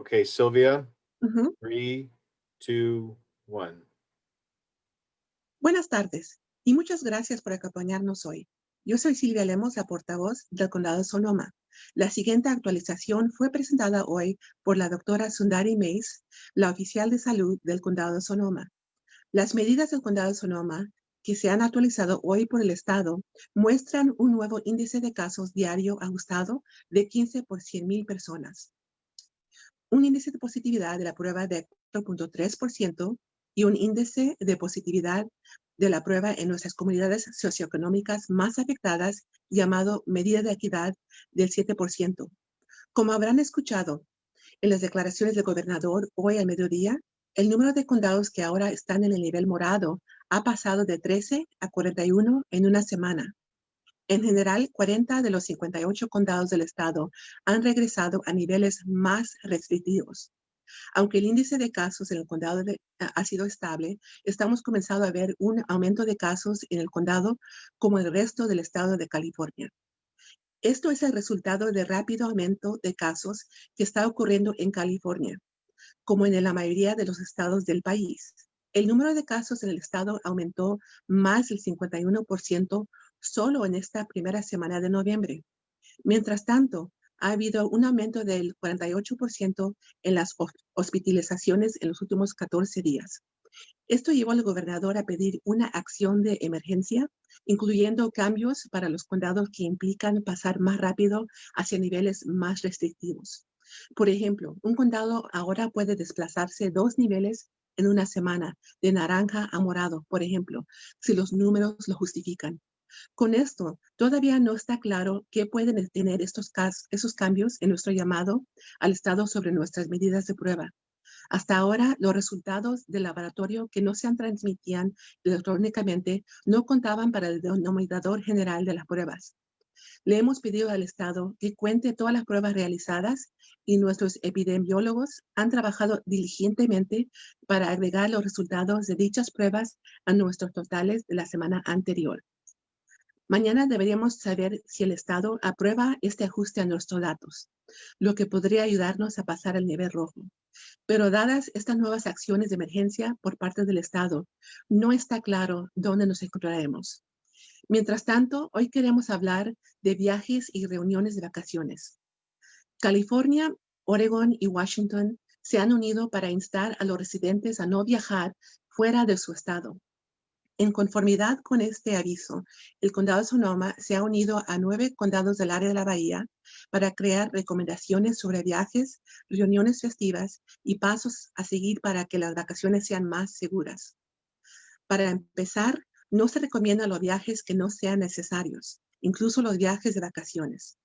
Okay, Sylvia, Ujú. 3, 2, 1. Buenas tardes y muchas gracias por acompañarnos hoy. Yo soy Silvia Lemos, la portavoz del Condado de Sonoma. La siguiente actualización fue presentada hoy por la doctora Sundari Mays, la oficial de salud del Condado de Sonoma. Las medidas del Condado de Sonoma que se han actualizado hoy por el Estado muestran un nuevo índice de casos diario ajustado de 15 por 100,000 personas, un índice de positividad de la prueba de 4.3% y un índice de positividad de la prueba en nuestras comunidades socioeconómicas más afectadas, llamado medida de equidad, del 7%. Como habrán escuchado en las declaraciones del gobernador hoy al mediodía, el número de condados que ahora están en el nivel morado ha pasado de 13 a 41 en una semana. En general, 40 de los 58 condados del estado han regresado a niveles más restrictivos. Aunque el índice de casos en el condado ha sido estable, estamos comenzando a ver un aumento de casos en el condado como el resto del estado de California. Esto es el resultado del rápido aumento de casos que está ocurriendo en California, como en la mayoría de los estados del país. El número de casos en el estado aumentó más del 51% solo en esta primera semana de noviembre. Mientras tanto, ha habido un aumento del 48% en las hospitalizaciones en los últimos 14 días. Esto llevó al gobernador a pedir una acción de emergencia, incluyendo cambios para los condados que implican pasar más rápido hacia niveles más restrictivos. Por ejemplo, un condado ahora puede desplazarse 2 niveles en una semana, de naranja a morado, por ejemplo, si los números lo justifican. Con esto, todavía no está claro qué pueden tener esos cambios en nuestro llamado al Estado sobre nuestras medidas de prueba. Hasta ahora, los resultados del laboratorio que no se transmitían electrónicamente no contaban para el denominador general de las pruebas. Le hemos pedido al Estado que cuente todas las pruebas realizadas y nuestros epidemiólogos han trabajado diligentemente para agregar los resultados de dichas pruebas a nuestros totales de la semana anterior. Mañana deberíamos saber si el Estado aprueba este ajuste a nuestros datos, lo que podría ayudarnos a pasar al nivel rojo. Pero dadas estas nuevas acciones de emergencia por parte del Estado, no está claro dónde nos encontraremos. Mientras tanto, hoy queremos hablar de viajes y reuniones de vacaciones. California, Oregon y Washington se han unido para instar a los residentes a no viajar fuera de su estado. En conformidad con este aviso, el Condado de Sonoma se ha unido a 9 condados del área de la Bahía para crear recomendaciones sobre viajes, reuniones festivas y pasos a seguir para que las vacaciones sean más seguras. Para empezar, no se recomiendan los viajes que no sean necesarios, incluso los viajes de vacaciones.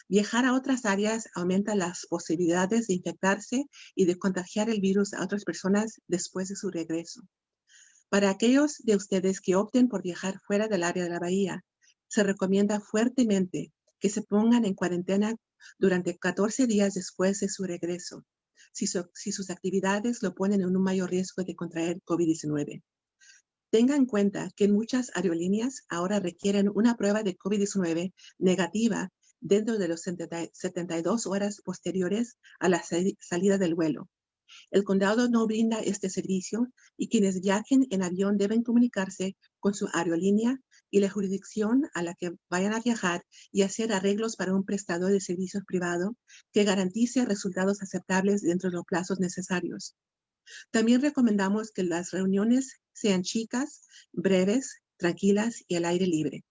Viajar a otras áreas aumenta las posibilidades de infectarse y de contagiar el virus a otras personas después de su regreso. Para aquellos de ustedes que opten por viajar fuera del área de la bahía, se recomienda fuertemente que se pongan en cuarentena durante 14 días después de su regreso, si sus actividades lo ponen en un mayor riesgo de contraer COVID-19. Tenga en cuenta que muchas aerolíneas ahora requieren una prueba de COVID-19 negativa dentro de los 72 horas posteriores a la salida del vuelo. El condado no brinda este servicio y quienes viajen en avión deben comunicarse con su aerolínea y la jurisdicción a la que vayan a viajar y hacer arreglos para un prestador de servicios privado que garantice resultados aceptables dentro de los plazos necesarios. También recomendamos que las reuniones sean chicas, breves, tranquilas y al aire libre.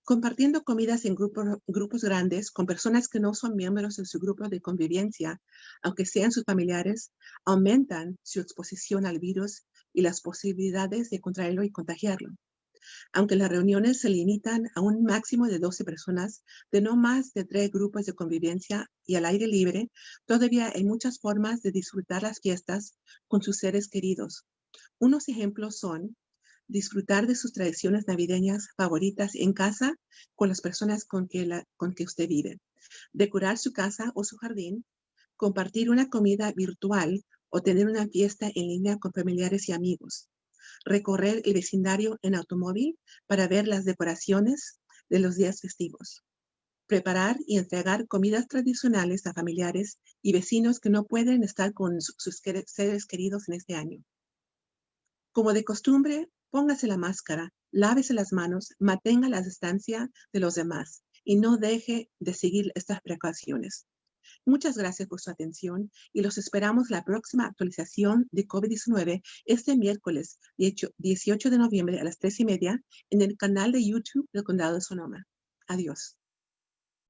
Compartiendo comidas en grupos grandes con personas que no son miembros de su grupo de convivencia, aunque sean sus familiares, aumentan su exposición al virus y las posibilidades de contraerlo y contagiarlo. Aunque las reuniones se limitan a un máximo de 12 personas, de no más de 3 grupos de convivencia y al aire libre, todavía hay muchas formas de disfrutar las fiestas con sus seres queridos. Unos ejemplos son disfrutar de sus tradiciones navideñas favoritas en casa con las personas con que usted vive, decorar su casa o su jardín, compartir una comida virtual o tener una fiesta en línea con familiares y amigos, recorrer el vecindario en automóvil para ver las decoraciones de los días festivos. preparar y entregar comidas tradicionales a familiares y vecinos que no pueden estar con sus seres queridos en este año. Como de costumbre, póngase la máscara, lávese las manos, mantenga la distancia de los demás y no deje de seguir estas precauciones. Muchas gracias por su atención y los esperamos la próxima actualización de COVID-19 este miércoles 18 de noviembre a las 3:30 en el canal de YouTube del Condado de Sonoma. Adiós.